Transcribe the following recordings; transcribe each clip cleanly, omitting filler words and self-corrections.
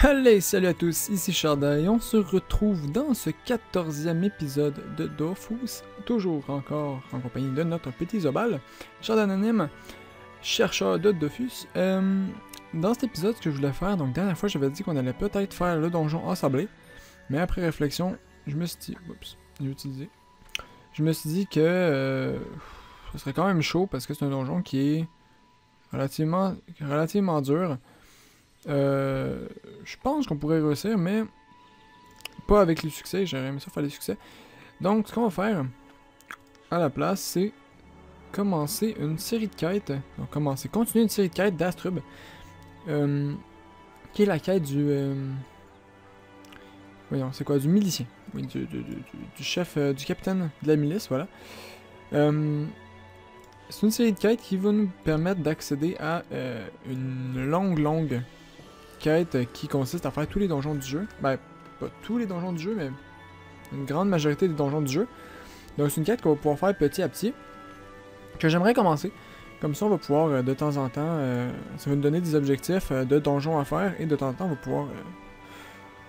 Allez, salut à tous, ici Chardin et on se retrouve dans ce 14e épisode de Dofus, toujours encore en compagnie de notre petit Zobal, Chardin anonyme, chercheur de Dofus. Dans cet épisode, ce que je voulais faire, donc dernière fois j'avais dit qu'on allait peut-être faire le donjon ensablé, mais après réflexion, je me suis dit, je me suis dit que ce serait quand même chaud parce que c'est un donjon qui est relativement dur. Je pense qu'on pourrait réussir, mais pas avec les succès. J'aurais aimé ça faire des succès. Donc, ce qu'on va faire à la place, c'est commencer une série de quêtes. Donc, continuer une série de quêtes d'Astrub, qui est la quête du. Voyons, c'est quoi? Du milicien. Oui, du chef, du capitaine de la milice, voilà. C'est une série de quêtes qui va nous permettre d'accéder à une longue quête qui consiste à faire tous les donjons du jeu. Ben, pas tous les donjons du jeu, mais une grande majorité des donjons du jeu. Donc c'est une quête qu'on va pouvoir faire petit à petit, que j'aimerais commencer. Comme ça, on va pouvoir de temps en temps, ça va nous donner des objectifs de donjons à faire, et de temps en temps, on va pouvoir,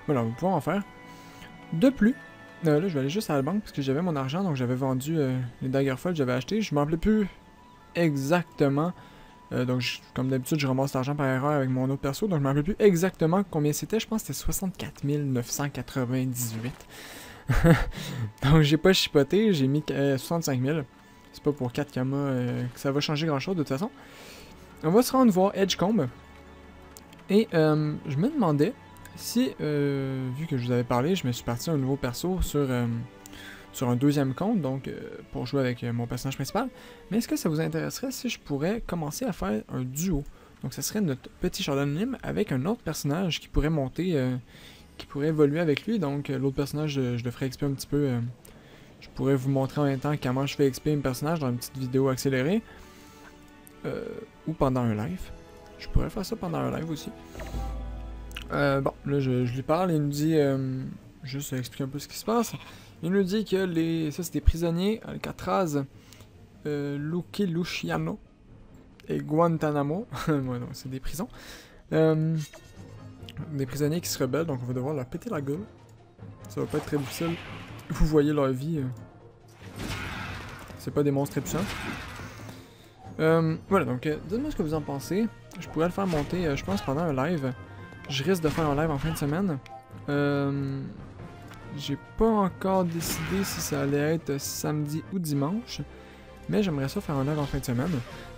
voilà, on va pouvoir en faire. De plus, là, je vais aller juste à la banque parce que j'avais mon argent, donc j'avais vendu les Daggerfall que j'avais acheté. Je m'en rappelais plus exactement. Comme d'habitude, je ramasse l'argent par erreur avec mon autre perso, donc je ne me rappelle plus exactement combien c'était. Je pense que c'était 64 998. Donc j'ai pas chipoté, j'ai mis 65 000. C'est pas pour 4 kamas que ça va changer grand chose de toute façon. On va se rendre voir Edgecombe. Et je me demandais si, vu que je vous avais parlé, je me suis parti un nouveau perso sur un deuxième compte, donc pour jouer avec mon personnage principal. Mais est-ce que ça vous intéresserait si je pourrais commencer à faire un duo? Donc ça serait notre petit Chardin anonyme avec un autre personnage qui pourrait monter, qui pourrait évoluer avec lui. Donc l'autre personnage, je le ferai XP un petit peu. Je pourrais vous montrer en même temps comment je fais XP mes personnages dans une petite vidéo accélérée. Ou pendant un live. Je pourrais faire ça pendant un live aussi. Bon, là je lui parle et il nous dit, juste expliquer un peu ce qui se passe. Il nous dit que ça c'est des prisonniers, Alcatraz, Luciano et Guantanamo. Ouais, donc c'est des prisons. Des prisonniers qui se rebellent, donc on va devoir leur péter la gueule. Ça va pas être très difficile. Vous voyez leur vie. C'est pas des monstres très puissants. Voilà, donc dites-moi ce que vous en pensez. Je pourrais le faire monter, je pense, pendant un live. Je risque de faire un live en fin de semaine. J'ai pas encore décidé si ça allait être samedi ou dimanche, mais j'aimerais ça faire un live en fin de semaine.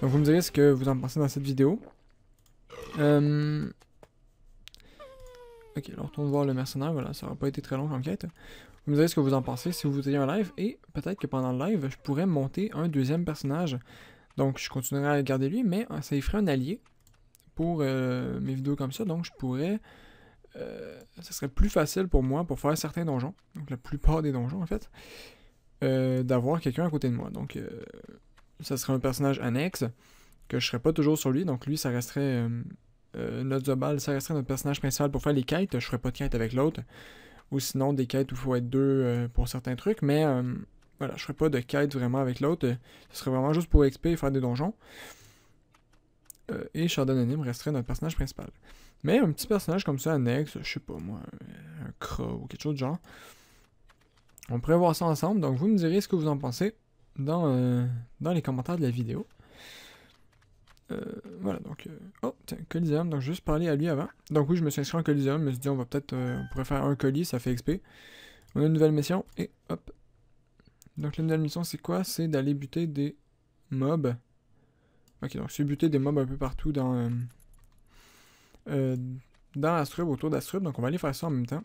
Donc vous me direz ce que vous en pensez dans cette vidéo. Ok, là on retourne voir le mercenaire, voilà, ça aura pas été très long comme quête. Vous me direz ce que vous en pensez si vous voudriez un live, et peut-être que pendant le live, je pourrais monter un deuxième personnage. Donc je continuerai à garder lui, mais ça y ferait un allié pour mes vidéos comme ça, donc je pourrais... ça serait plus facile pour moi pour faire certains donjons, donc la plupart des donjons en fait, d'avoir quelqu'un à côté de moi. Donc ça serait un personnage annexe, que je serais pas toujours sur lui, donc lui ça resterait notre Zobal, ça resterait notre personnage principal pour faire les quêtes, je ferais pas de quête avec l'autre, ou sinon des quêtes où il faut être deux pour certains trucs, mais voilà, je ferais pas de quête vraiment avec l'autre, ce serait vraiment juste pour XP et faire des donjons. Et Chardin anonyme resterait notre personnage principal. Mais un petit personnage comme ça, annexe, je sais pas moi, un Crow ou quelque chose de genre. On pourrait voir ça ensemble, donc vous me direz ce que vous en pensez dans les commentaires de la vidéo. Voilà, donc... oh, tiens, Coliseum, donc juste parler à lui avant. Donc oui, je me suis inscrit en Coliseum, je me suis dit on va peut-être... on pourrait faire un colis, ça fait XP. On a une nouvelle mission, et hop. Donc la nouvelle mission, c'est quoi? C'est d'aller buter des mobs. Ok, donc c'est buter des mobs un peu partout dans Astrub, autour d'Astrub, donc on va aller faire ça en même temps.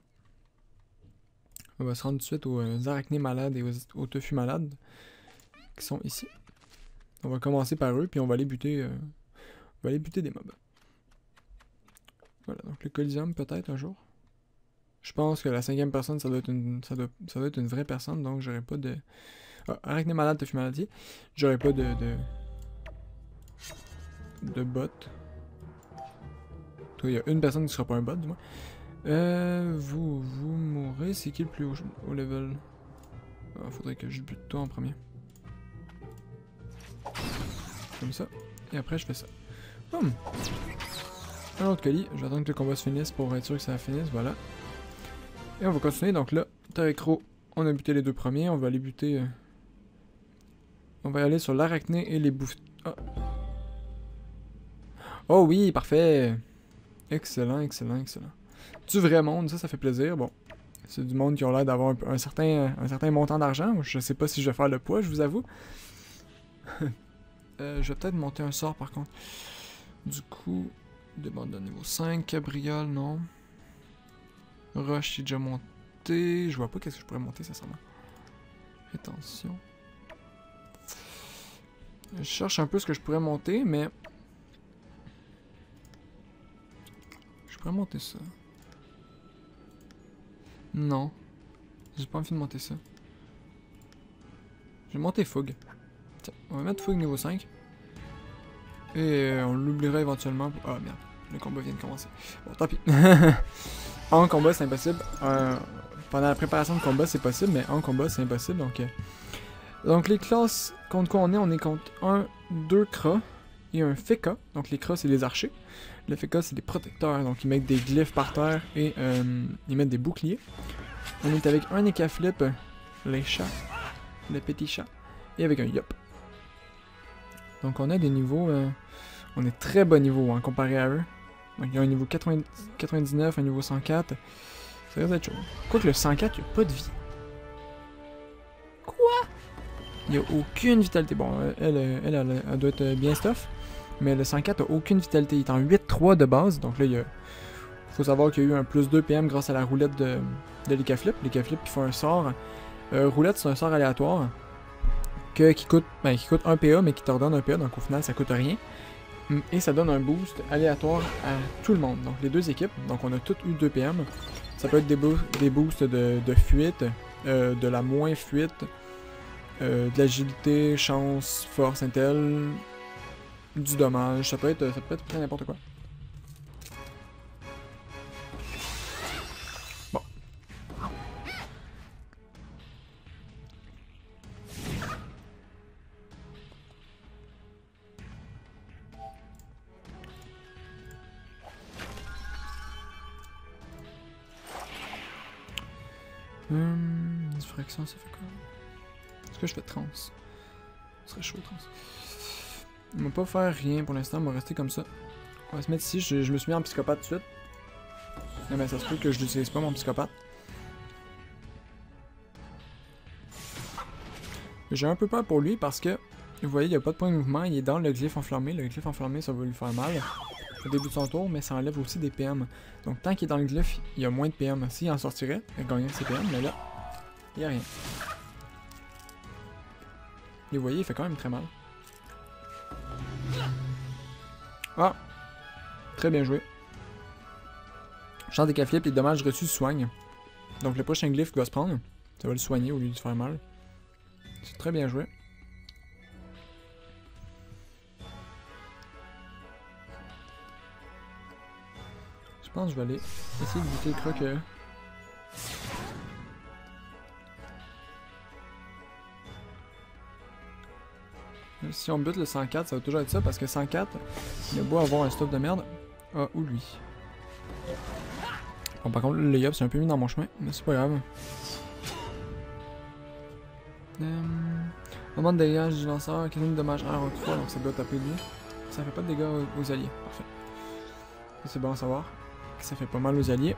On va se rendre tout de suite aux arachnés malades et aux tofu malades qui sont ici. On va commencer par eux, puis on va aller buter, des mobs. Voilà, donc le Coliseum peut-être un jour. Je pense que la 5e personne, ça doit être une vraie personne, donc j'aurais pas de... Ah, arachné malade, tofu maladie. J'aurais pas de bot. Il y a une personne qui sera pas un bot, du moins. Vous mourrez. C'est qui le plus haut level? Faudrait que je bute toi en premier. Comme ça. Et après, je fais ça. Boum! un autre colis. Je vais attendre que le combat se finisse pour être sûr que ça finisse. Voilà. Et on va continuer. Donc là, Terrecro, on a buté les deux premiers. On va aller buter... On va aller sur l'arachné et les bouffes... Oh. Oh oui, parfait! Excellent, excellent, excellent. Du vrai monde, ça fait plaisir. Bon, c'est du monde qui ont l'air d'avoir un certain montant d'argent. Je sais pas si je vais faire le poids, je vous avoue. Je vais peut-être monter un sort par contre. Du coup, demande de niveau 5. Cabriole, non. Rush, est déjà monté. Je vois pas qu'est-ce que je pourrais monter, sincèrement. Rétention. Je cherche un peu ce que je pourrais monter, mais... Je pourrais monter ça. Non. J'ai pas envie de monter ça. Je vais monter Fougue. Tiens, on va mettre Fougue niveau 5. Et on l'oubliera éventuellement. Ah merde, le combat vient de commencer. Bon, tant pis. En combat, c'est impossible. Pendant la préparation de combat, c'est possible, mais en combat, c'est impossible. Donc les classes contre quoi on est contre 2 Kra et un Feka. Donc les Kra, c'est les archers. Le Feka, c'est des protecteurs. Donc ils mettent des glyphes par terre et ils mettent des boucliers. On est avec un Ekaflip, les chats, les petits chats, et avec un Yop. Donc on a des niveaux... on est très bas niveau hein, comparé à eux. Donc il y a un niveau 99, un niveau 104. Ça risque d'être chaud. Quoique le 104, il n'y a pas de vie. Quoi? Il n'y a aucune vitalité. Bon, elle doit être bien stuff. Mais le 104 n'a aucune vitalité. Il est en 8-3 de base. Donc là, il faut savoir qu'il y a eu un plus 2 PM grâce à la roulette de l'Ekaflip. L'Ekaflip qui fait un sort. Roulette, c'est un sort aléatoire. Qui coûte 1 PA, mais qui te redonne un PA. Donc au final, ça coûte rien. Et ça donne un boost aléatoire à tout le monde. Donc les deux équipes. Donc on a toutes eu 2 PM. Ça peut être des boosts de fuite, de la moins fuite, de l'agilité, chance, force, intel, du dommage. Ça peut être très n'importe quoi. Bon. Diffraction, ça fait quoi? Est-ce que je fais trans? Ce serait chaud, trans. On va pas faire rien pour l'instant, on va rester comme ça. On va se mettre ici, je me suis mis en psychopathe tout de suite. Mais ça se peut que je l'utilise pas mon psychopathe. J'ai un peu peur pour lui parce que, vous voyez, il n'y a pas de point de mouvement, il est dans le glyphe enflammé. Le glyphe enflammé, ça va lui faire mal au début de son tour, mais ça enlève aussi des PM. Donc tant qu'il est dans le glyphe, il y a moins de PM. S'il en sortirait, il gagnerait ses PM, mais là, il n'y a rien. Et vous voyez, il fait quand même très mal. Ah! Très bien joué. Chance des Ekaflip, les dommages reçus soignent. Donc le prochain glyphe qu'il va se prendre, ça va le soigner au lieu de faire mal. C'est très bien joué. Je pense que je vais aller essayer de buter le croque. Si on bute le 104, ça va toujours être ça parce que 104, il a beau avoir un stop de merde. Ah, ou lui. Bon, par contre, le layup c'est un peu mis dans mon chemin, mais c'est pas grave. Moment de dégâts du lanceur, quel dommage R3, donc ça doit taper lui. Ça fait pas de dégâts aux alliés, parfait. C'est bon à savoir. Ça fait pas mal aux alliés.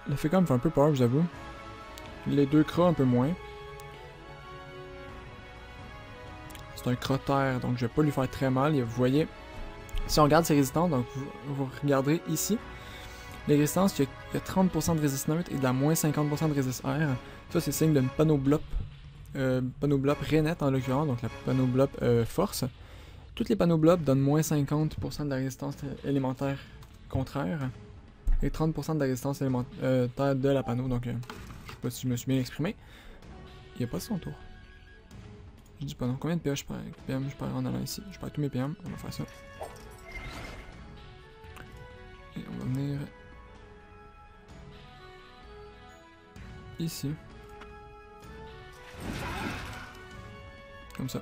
Le fait quand même fait un peu peur, je vous avoue. Les deux cras un peu moins. C'est un crotter, donc je vais pas lui faire très mal. Vous voyez, si on regarde ses résistances, donc vous regarderez ici. Les résistances, il y a 30% de résistance neutre et de la moins 50% de résistance R. Ça, c'est signe d'une panoblop. Panoblop Renette en l'occurrence, donc la panoblop force. Toutes les panoblop donnent moins 50% de la résistance élémentaire contraire. Et 30% de la résistance élémentaire de la panneau, donc je sais pas si je me suis bien exprimé. Il n'y a pas son tour. Je dis pas non. Combien de PM je perds en allant ici? Je perds tous mes PM. On va faire ça. Et on va venir ici. Comme ça.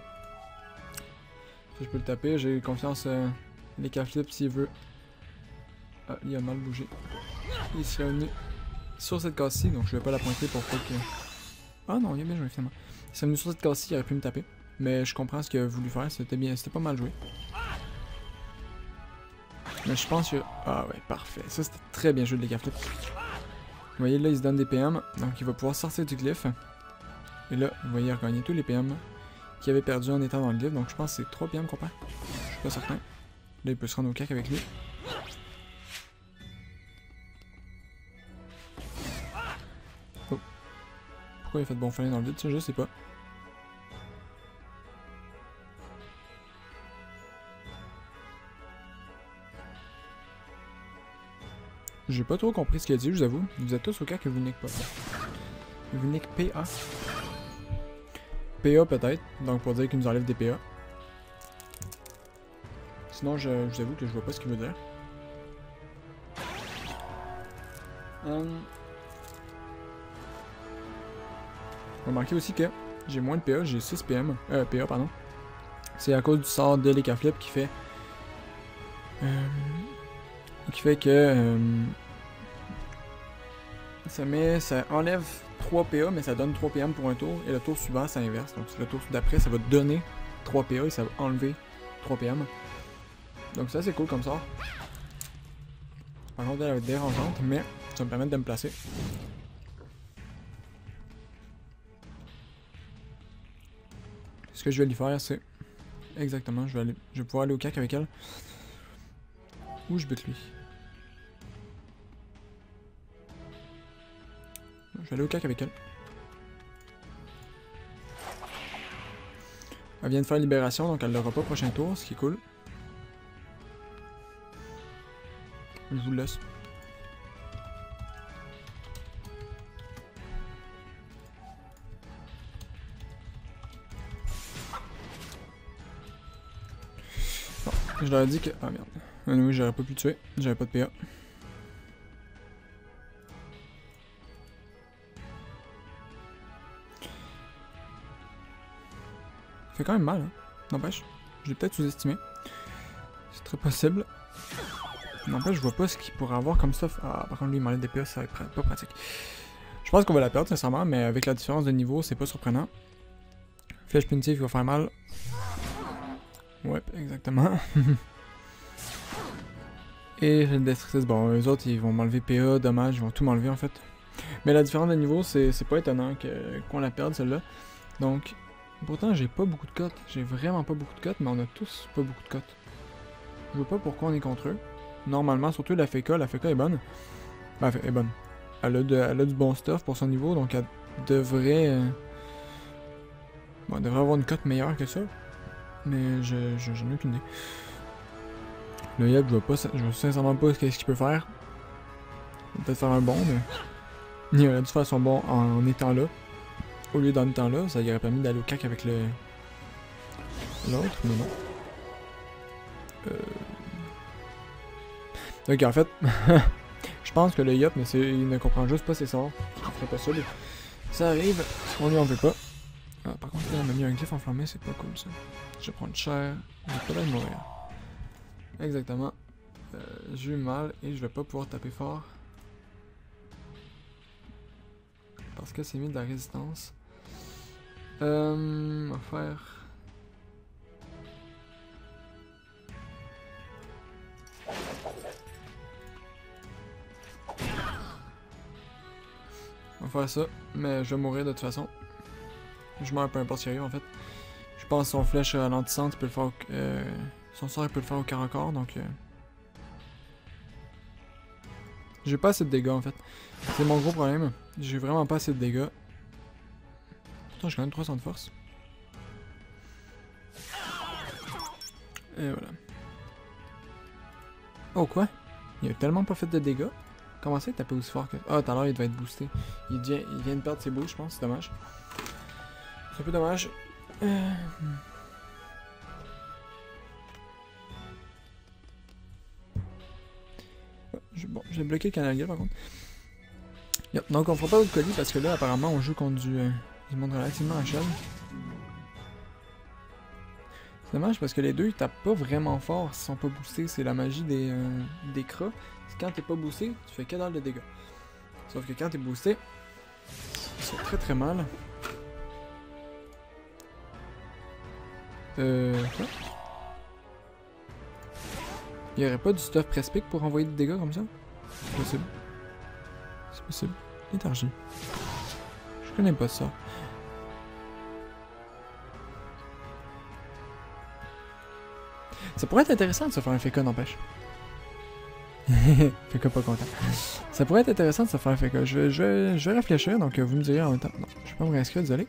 Je peux le taper. J'ai confiance l'Ekaflip s'il veut Ah, il a mal bougé. Il s'est revenu sur cette case-ci, donc je vais pas la pointer pour pas que... Ah non, il a bien joué finalement. Il s'est revenu sur cette case-ci, il aurait pu me taper. Mais je comprends ce qu'il a voulu faire, c'était bien, c'était pas mal joué. Mais je pense que... Ah ouais, parfait. Ça, c'était très bien joué de l'écart flip. Vous voyez, là, il se donne des PM, donc il va pouvoir sortir du glyphe. Et là, vous voyez, il a regagné tous les PM qu'il avait perdu en étant dans le glyphe, donc je pense que c'est 3 PM qu'on perd. Je suis pas certain. Là, il peut se rendre au cac avec lui. Oh. Pourquoi il a fait de bon fin dans le vide, ça, je sais pas. J'ai pas trop compris ce qu'il a dit, je vous avoue. Vous êtes tous au cas que vous niquez pas. Vous niquez PA. PA peut-être, donc pour dire qu'il nous enlève des PA. Sinon, je vous avoue que je vois pas ce qu'il veut dire. Remarquez aussi que j'ai moins de PA, j'ai 6 PM. PA, pardon. C'est à cause du sort de l'écart flip qui fait que ça enlève 3 PA, mais ça donne 3 PM pour un tour, et le tour suivant, ça inverse. Donc le tour d'après, ça va donner 3 PA et ça va enlever 3 PM. Donc ça, c'est cool comme ça. Par contre, elle va être dérangeante, mais ça me permet de me placer. Ce que je vais lui faire, c'est... Exactement, je vais pouvoir aller au cac avec elle. Ou je bute lui. Je vais aller au cac avec elle. Elle vient de faire libération, donc elle l'aura pas prochain tour, ce qui est cool. Je vous le laisse. Bon, je leur ai dit que... Ah merde. Oui, j'aurais pas pu le tuer. J'avais pas de PA. Ça fait quand même mal, hein. N'empêche. Je l'ai peut-être sous-estimé. C'est très possible. N'empêche, je vois pas ce qu'il pourrait avoir comme stuff. Ah, par contre, lui, il m'enlève des PA, ça va être pas pratique. Je pense qu'on va la perdre, sincèrement, mais avec la différence de niveau, c'est pas surprenant. Flèche punitive, il va faire mal. Ouais, exactement. Et le Destructrice, bon, eux autres, ils vont m'enlever PA, dommage, ils vont tout m'enlever en fait. Mais la différence de niveau, c'est pas étonnant qu'on la perde, celle-là. Donc, pourtant, j'ai pas beaucoup de cotes. J'ai vraiment pas beaucoup de cotes, mais on a tous pas beaucoup de cotes. Je vois pas pourquoi on est contre eux. Normalement, surtout la FK est bonne. Ben, elle est bonne. Elle a du bon stuff pour son niveau, donc elle devrait... Bon, elle devrait avoir une cote meilleure que ça. Mais j'en ai aucune idée. Le Yep, je vois sincèrement pas ce qu'il peut faire. Il va peut-être faire un bond, mais... Il aurait dû faire son bond en étant là. Au lieu d'en étant là, ça lui aurait permis d'aller au cac avec l'autre, mais non. Donc en fait, je pense que le Yop, mais il ne comprend juste pas ses sorts. C'est pas possible. Ça arrive, on lui en veut pas. Ah, par contre, là, on a mis un glyphe enflammé, c'est pas cool ça. Je vais prendre cher, je vais peut-être mourir. Exactement. J'ai eu mal et je vais pas pouvoir taper fort. Parce que c'est mis de la résistance. On va faire... On va faire ça, mais je vais mourir de toute façon. Je meurs peu importe ce qui arrive en fait. Je pense que son flèche ralentissante, il peut le faire son sort il peut le faire au quart à corps, donc... J'ai pas assez de dégâts en fait. C'est mon gros problème. J'ai vraiment pas assez de dégâts. Pourtant j'ai quand même 300 de force. Et voilà. Oh quoi? Il a tellement pas fait de dégâts? Comment ça il tapait aussi fort que... Ah, tout à l'heure il devait être boosté. Il vient de perdre ses bouts je pense, c'est dommage. C'est un peu dommage. Bon, j'ai bloqué le canal gueule par contre. Yep. Donc on fera pas d'autres colis parce que là apparemment on joue contre du monde relativement HL. C'est dommage parce que les deux ils tapent pas vraiment fort s'ils sont pas boostés. C'est la magie des cras. Quand t'es pas boosté, tu fais que dalle de dégâts. Sauf que quand t'es boosté, c'est très très mal. Quoi? Il y aurait pas du stuff Prespic pour envoyer des dégâts comme ça? C'est possible. C'est possible. Léthargie. Je connais pas ça. Ça pourrait être intéressant de se faire un FK, n'empêche. FK pas content. Ça pourrait être intéressant de se faire un FK. Je vais réfléchir, donc vous me direz en même temps. Non, je vais pas me réinscrire, désolé.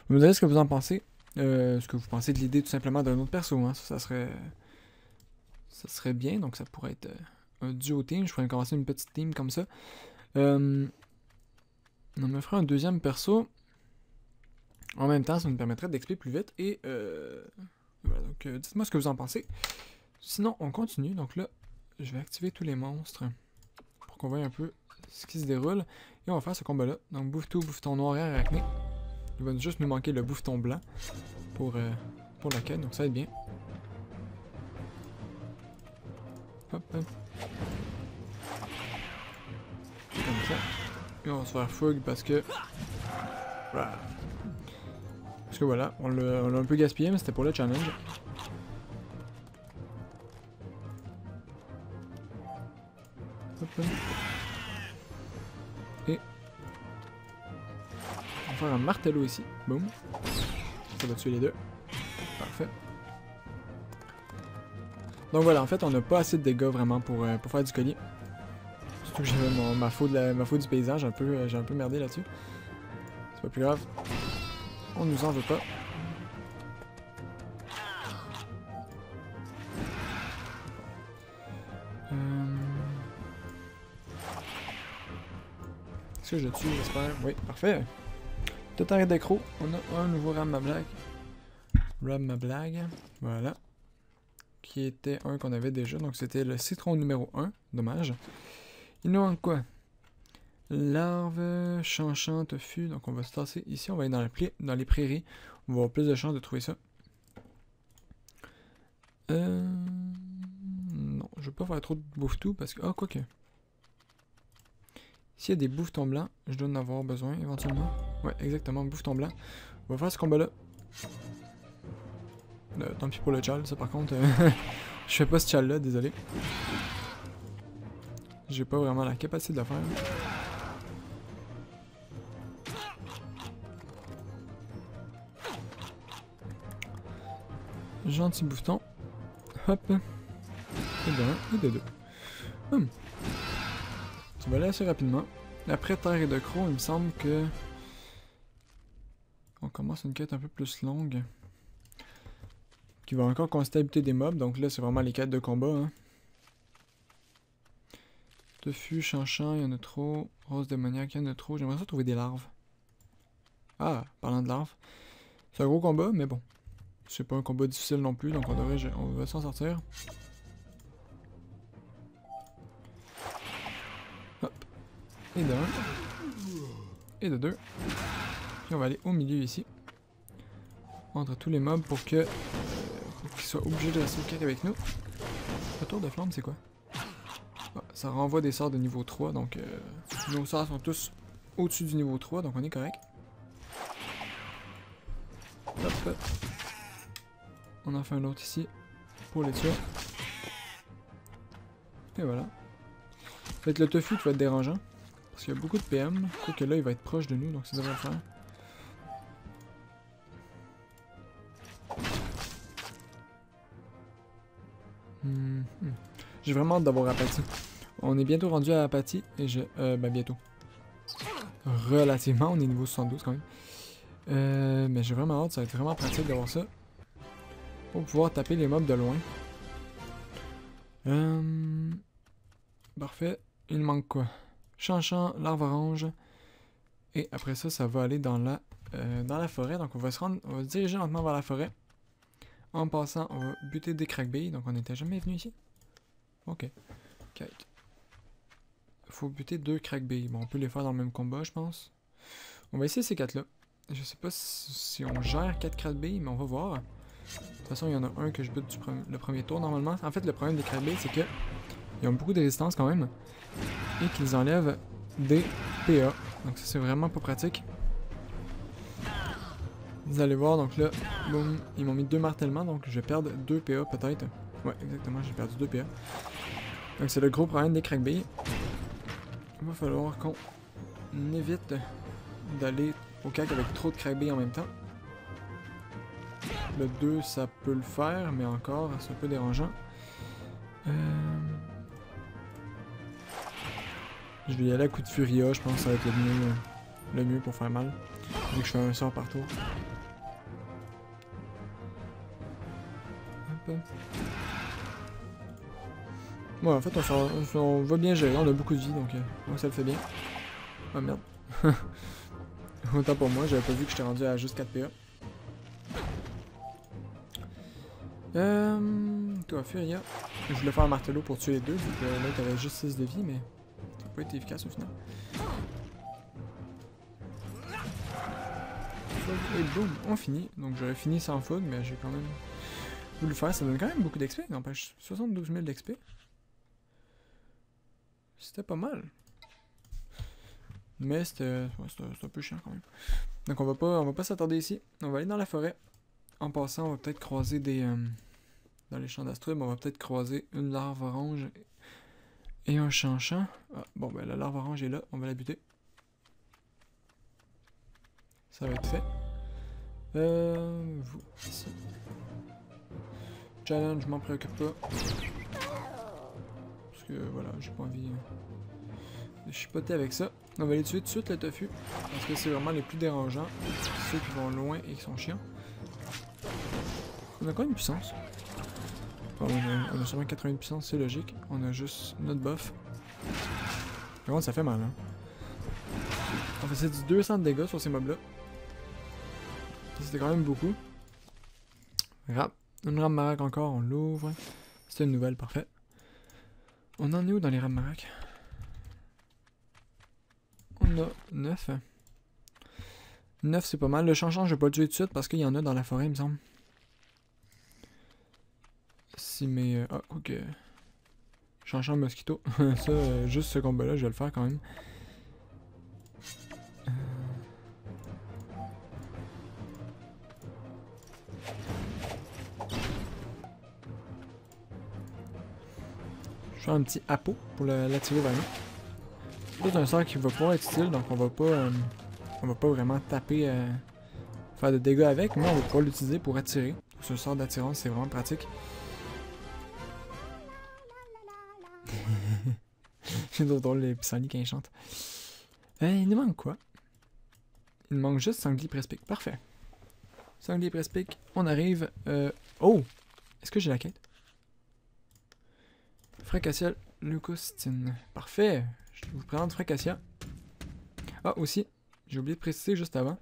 Vous me direz ce que vous en pensez. Ce que vous pensez de l'idée tout simplement d'un autre perso. Hein. Ça serait bien, donc ça pourrait être un duo team. Je pourrais commencer une petite team comme ça. On me ferait un deuxième perso. En même temps, ça me permettrait d'XP plus vite. Et voilà, donc dites-moi ce que vous en pensez. Sinon, on continue. Donc là, je vais activer tous les monstres pour qu'on voit un peu ce qui se déroule. Et on va faire ce combat-là. Donc bouffe-tout, bouffe-ton noir et arachné. Il va juste nous manquer le bouffe-ton blanc pour la quête. Donc ça va être bien. Hop, hop. Comme ça. Et on va se faire fougue parce que... Voilà. Parce que voilà, on l'a un peu gaspillé, mais c'était pour le challenge. Hop, hop. Et... on va faire un martello ici. Boum. Ça va tuer les deux. Parfait. Donc voilà, en fait, on n'a pas assez de dégâts vraiment pour faire du collier. Surtout que j'avais ma faute du paysage, j'ai un peu merdé là-dessus. C'est pas plus grave. On nous en veut pas. Est-ce que je tue, j'espère? Oui, parfait. Tout arrête d'accro. On a un nouveau Ram ma blague. Ram ma blague. Voilà. Qui était un qu'on avait déjà. Donc c'était le citron numéro 1. Dommage. Il nous manque quoi? Larve, chanchant, tofu. Donc on va se tasser ici. On va aller dans les prairies. On va avoir plus de chances de trouver ça. Non, je vais pas faire trop de bouffe-tout parce que... Ah, quoique. S'il y a des bouffetons blancs, je dois en avoir besoin éventuellement. Ouais, exactement, bouffeton blanc. On va faire ce combat-là. Tant pis pour le chal, ça par contre. Je fais pas ce chal-là, désolé. J'ai pas vraiment la capacité de le faire. Gentil bouffeton. Hop. Et de 1 et de 2. Tu vas aller assez rapidement. Après terre et de croc, il me semble que... on commence une quête un peu plus longue. Qui va encore consister à buter des mobs. Donc là, c'est vraiment les quêtes de combat. Hein. Tofu, chanchant, il y en a trop. Rose démoniaque, il y en a trop. J'aimerais ça trouver des larves. Ah, parlant de larves. C'est un gros combat, mais bon. C'est pas un combat difficile non plus, donc on va s'en sortir. Hop. Et de 1. Et de 2. Puis on va aller au milieu ici. Entre tous les mobs pour qu'ils soient obligés de rester au kick avec nous. Le tour de flamme, c'est quoi? Ah, ça renvoie des sorts de niveau 3, donc nos sorts sont tous au-dessus du niveau 3, donc on est correct. Hop. On en fait un autre ici pour les tuer. Et voilà. Ça va être le tofu qui va être dérangeant. Parce qu'il y a beaucoup de PM. Quoique là, il va être proche de nous, donc ça devrait le faire. J'ai vraiment hâte d'avoir Apathie. On est bientôt rendu à Apathie. Et ben bientôt. Relativement, on est niveau 72 quand même. Mais j'ai vraiment hâte, ça va être vraiment pratique d'avoir ça. Pour pouvoir taper les mobs de loin. Parfait. Il manque quoi? Chanchant, larve orange. Et après ça, ça va aller dans la forêt. Donc on va se diriger lentement vers la forêt. En passant, on va buter des crackbaits. Donc on n'était jamais venu ici. Ok. Kite. Faut buter 2 crackbaits. Bon, on peut les faire dans le même combat, je pense. On va essayer ces 4 là. Je sais pas si on gère 4 crackbaits, mais on va voir. De toute façon, il y en a un que je bute le premier tour normalement. En fait, le problème des crackbaits, c'est que ils ont beaucoup de résistance quand même. Et qu'ils enlèvent des PA. Donc ça, c'est vraiment pas pratique. Vous allez voir, donc là, boum, ils m'ont mis 2 martèlements, donc je vais perdre 2 PA peut-être. Ouais, exactement, j'ai perdu 2 PA. Donc c'est le gros problème des crackbaits. Il va falloir qu'on évite d'aller au cac avec trop de crackbaits en même temps. Le 2, ça peut le faire, mais encore, c'est un peu dérangeant. Je vais y aller à coup de Furia, je pense que ça va être le mieux pour faire mal. Vu que je fais un sort par tour. Hop. Ouais, en fait, on va bien gérer, on a beaucoup de vie, donc ça le fait bien. Oh merde. Autant pour moi, j'avais pas vu que j'étais rendu à juste 4 PA. Toi, Furia. Je voulais faire un martelot pour tuer les deux, vu que l'autre avait juste 6 de vie, mais ça n'a pas été efficace au final. Et boum, on finit. Donc j'aurais fini sans faute, mais j'ai quand même voulu le faire. Ça donne quand même beaucoup d'XP, n'empêche. 72 000 d'XP. C'était pas mal. Mais c'était un peu chiant quand même. Donc on va pas s'attarder ici. On va aller dans la forêt. En passant, on va peut-être croiser des... dans les champs d'astrub, on va peut-être croiser une larve orange et un chanchant. Ah, bon, ben la larve orange est là, on va la buter. Ça va être fait. Vous, ici. Challenge, je m'en préoccupe pas. Parce que voilà, j'ai pas envie de chipoter avec ça. On va les tuer tout de suite, le tofu. Parce que c'est vraiment les plus dérangeants. Ceux qui vont loin et qui sont chiants. On a quand même une puissance. Bon, on a seulement 80 de puissance, c'est logique. On a juste notre buff. Par contre, ça fait mal, hein. On faisait du 200 de dégâts sur ces mobs-là. C'était quand même beaucoup. Une rame marac encore, on l'ouvre. C'est une nouvelle, parfait. On en est où dans les rames marac? On a 9. 9, c'est pas mal. Le chanchant, je vais pas le tuer tout de suite parce qu'il y en a dans la forêt, il me semble. Si mes... ah, ok. Chanchant mosquito. Ça, juste ce combat-là, je vais le faire quand même. Je vais faire un petit hapeau pour l'attirer vers nous. C'est un sort qui va pouvoir être utile, donc on va pas vraiment taper, faire de dégâts avec, mais on va pouvoir l'utiliser pour attirer. Ce sort d'attirance, c'est vraiment pratique. C'est drôle les pissenlits quand ils chantent. Il nous manque quoi? Il nous manque juste Sanglier Prespic. Parfait. Sanglier Prespic, on arrive. Oh! Est-ce que j'ai la quête? Fracassial leucostine. Parfait. Je vous présente Fracassia. Ah, aussi, j'ai oublié de préciser juste avant.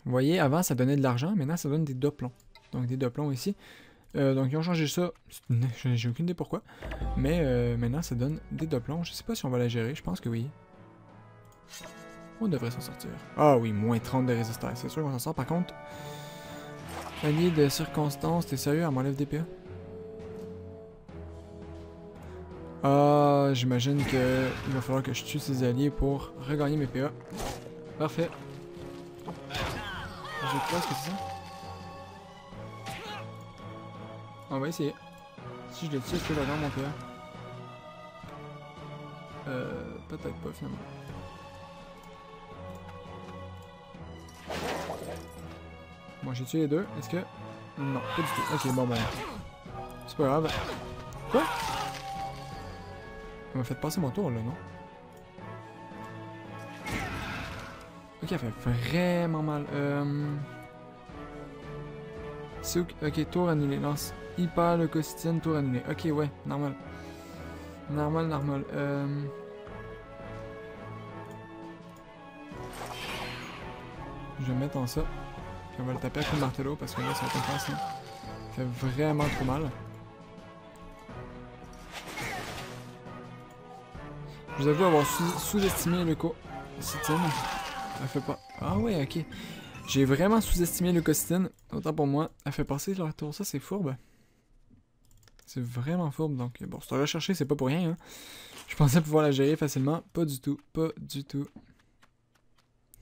Vous voyez, avant ça donnait de l'argent, maintenant ça donne des doplons. Donc des doplons ici. Donc ils ont changé ça, j'ai aucune idée pourquoi. Mais maintenant ça donne des doplons. Je sais pas si on va la gérer, je pense que oui. On devrait s'en sortir. Ah oui, moins 30 de résistance, c'est sûr qu'on s'en sort. Par contre, allié de circonstances, t'es sérieux, elle m'enlève des PA? Ah, j'imagine que il va falloir que je tue ces alliés pour regagner mes PA. Parfait. J'ai quoi, ce que c'est ça? On va essayer. Si je le tue, est-ce que je regagne mon PA? Peut-être pas finalement. Bon, j'ai tué les deux. Est-ce que... Non, pas du tout. Ok, bon ben... C'est pas grave. Quoi? Elle m'a fait passer mon tour là, non? Ok, elle fait vraiment mal. Ok, tour annulé. Lance hyper leucostine, tour annulé. Ok, ouais, normal. Normal. Je vais mettre en ça. Puis on va le taper avec le martelot parce que là, ça va être facile. Ça fait vraiment trop mal. Je vous avoue avoir sous-estimé le leucostine. Elle fait pas... Ah ouais, ok. J'ai vraiment sous-estimé leucocystine. Autant pour moi. Elle fait passer leur tour. Ça, c'est fourbe. C'est vraiment fourbe. Donc, bon, c'est recherché, c'est pas pour rien. Hein. Je pensais pouvoir la gérer facilement. Pas du tout. Pas du tout.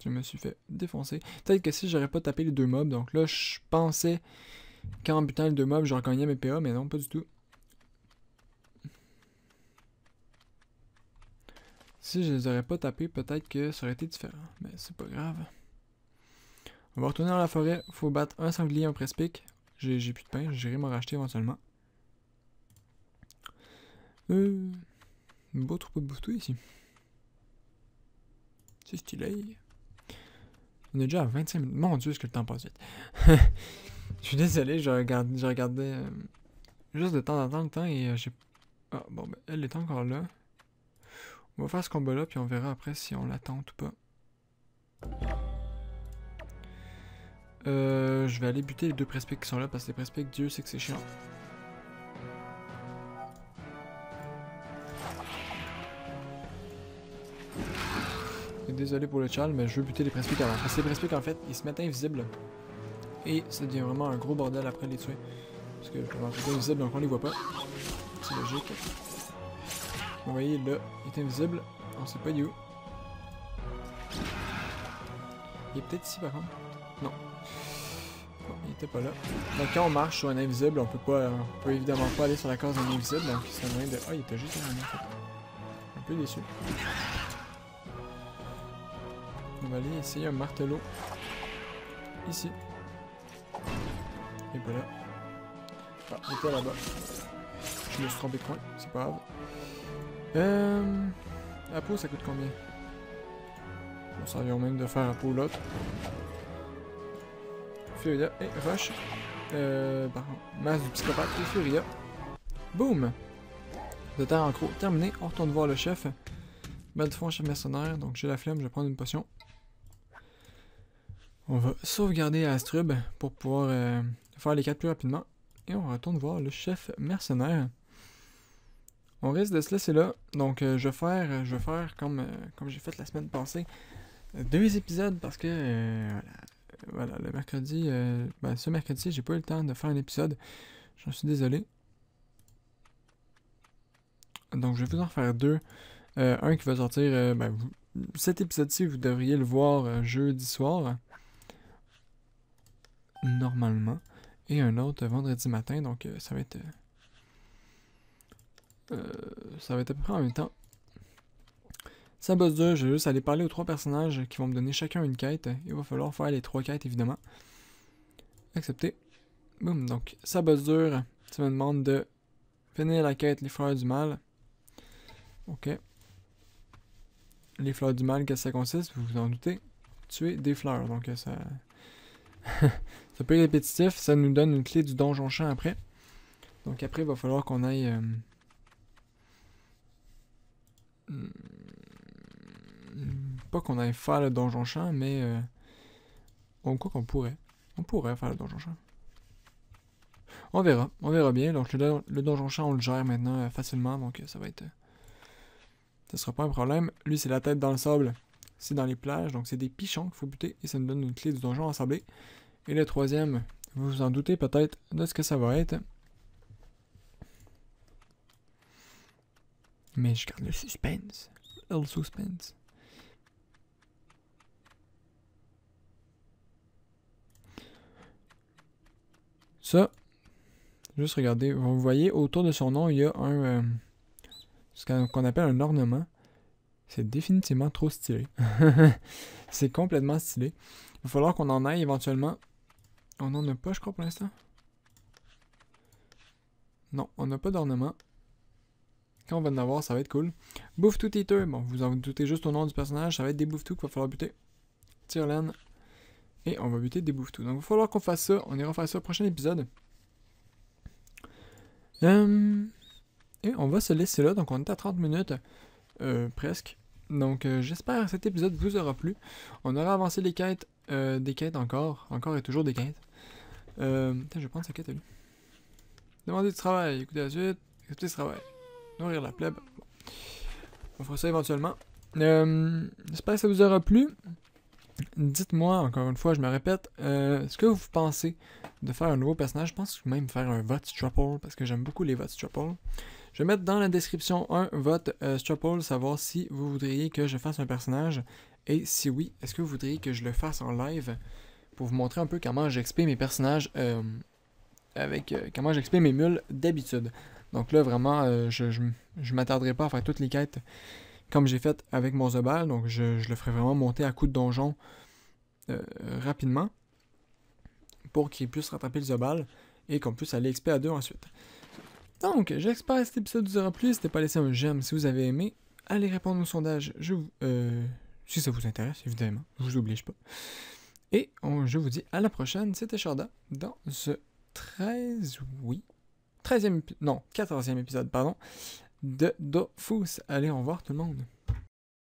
Je me suis fait défoncer. Peut-être que si j'aurais pas tapé les deux mobs. Donc là, je pensais qu'en butant les deux mobs, je regagnais mes PA. Mais non, pas du tout. Si je les aurais pas tapés, peut-être que ça aurait été différent. Mais c'est pas grave. On va retourner dans la forêt. Faut battre un sanglier, un presse-pique. J'ai plus de pain. J'irai m'en racheter éventuellement. Beau troupeau de bouffetous ici. C'est stylé. On est déjà à 25 minutes. Mon dieu, est-ce que le temps passe vite. Je suis désolé, je regardais juste de temps en temps le temps et j'ai... Ah, bon, ben, elle est encore là. On va faire ce combat-là, puis on verra après si on l'attend ou pas. Je vais aller buter les deux presse-piques qui sont là, parce que les presse-piques, Dieu sait que c'est chiant. Désolé pour le chal, mais je veux buter les presse-piques avant. Parce que les presse-piques, en fait, ils se mettent invisibles. Et ça devient vraiment un gros bordel après les tuer. Parce que je vais mettre invisible, donc on les voit pas. C'est logique. Vous voyez, là, il est invisible. On sait pas il est où. Il est peut-être ici, par contre. Non. Bon, il était pas là. Donc quand on marche sur un invisible, on peut évidemment pas aller sur la case d'un invisible. Donc c'est un moyen de... Ah, il était juste derrière moi, en fait. Un peu déçu. On va aller essayer un martelot. Ici. Il est pas là. Ah, il était là-bas. Je me suis trompé de coin, c'est pas grave. La peau, ça coûte combien? On s'en vient même de faire la peau l'autre. Furia et Rush. Par contre, masse du psychopathe et Furia. Boum! De terre en croc terminé. On retourne voir le chef. Belle fois, chef mercenaire. Donc j'ai la flemme, je vais prendre une potion. On va sauvegarder Astrub pour pouvoir faire les quêtes plus rapidement. Et on retourne voir le chef mercenaire. On risque de se laisser là. Donc je vais faire comme j'ai fait la semaine passée. 2 épisodes parce que voilà, le mercredi, ce mercredi, j'ai pas eu le temps de faire un épisode. J'en suis désolé. Donc je vais vous en faire 2. Un qui va sortir, cet épisode-ci, vous devriez le voir jeudi soir. Normalement. Et un autre vendredi matin, donc ça va être à peu près en même temps. Ça bosse dur, je vais juste aller parler aux 3 personnages qui vont me donner chacun une quête. Il va falloir faire les 3 quêtes évidemment. Accepter. Boum, donc ça bosse dur. Ça me demande de finir la quête les fleurs du mal. Ok. Les fleurs du mal, qu'est-ce que ça consiste? Vous vous en doutez. Tuer des fleurs, donc ça... ça peut être répétitif, ça nous donne une clé du donjon champ après. Donc après, il va falloir qu'on aille... pas qu'on aille faire le donjon champ, mais... quoi qu'on pourrait. On pourrait faire le donjon champ. On verra bien. Donc le donjon champ, on le gère maintenant facilement, donc ça va être... ça sera pas un problème. Lui, c'est la tête dans le sable. C'est dans les plages, donc c'est des pichons qu'il faut buter et ça nous donne une clé du donjon ensablé. Et le troisième, vous vous en doutez peut-être de ce que ça va être. Mais je garde le suspense. Le suspense. Ça, juste regardez, vous voyez autour de son nom, il y a un ce qu'on appelle un ornement. C'est définitivement trop stylé. C'est complètement stylé. Il va falloir qu'on en aille éventuellement. On n'en a pas, je crois, pour l'instant. Non, on n'a pas d'ornement. Quand on va en avoir, ça va être cool. Bouffetou Eater. Bon, vous en doutez juste au nom du personnage. Ça va être des bouffetous qu'il va falloir buter. Tire-laine. Et on va buter des bouffetous. Donc, il va falloir qu'on fasse ça. On ira faire ça au prochain épisode. Et on va se laisser là. Donc, on est à 30 minutes. Presque. Donc, j'espère que cet épisode vous aura plu. On aura avancé les quêtes. Des quêtes encore. Encore et toujours des quêtes. Je vais prendre sa quête à lui. Demander du travail. Écouter la suite. Accepter ce travail. Nourrir la plèbe. On fera ça éventuellement. J'espère que ça vous aura plu. Dites-moi, encore une fois, je me répète, ce que vous pensez de faire un nouveau personnage. Je pense même faire un vote Strapple, parce que j'aime beaucoup les votes Strapple. Je vais mettre dans la description un vote Strapple, savoir si vous voudriez que je fasse un personnage, et si oui, est-ce que vous voudriez que je le fasse en live, pour vous montrer un peu comment j'explique mes personnages, comment j'explique mes mules d'habitude. Donc là, vraiment, je m'attarderai pas à faire toutes les quêtes comme j'ai fait avec mon Zobal, donc je le ferai vraiment monter à coups de donjon rapidement pour qu'il puisse rattraper le Zobal et qu'on puisse aller XP à 2 ensuite. Donc, j'espère que cet épisode vous aura plu. N'hésitez pas à laisser un j'aime si vous avez aimé. Allez répondre au sondage si ça vous intéresse, évidemment. Je vous oblige pas. Et je vous dis à la prochaine. C'était Sharda dans ce 14e épisode, de Dofus. Allez, au revoir tout le monde.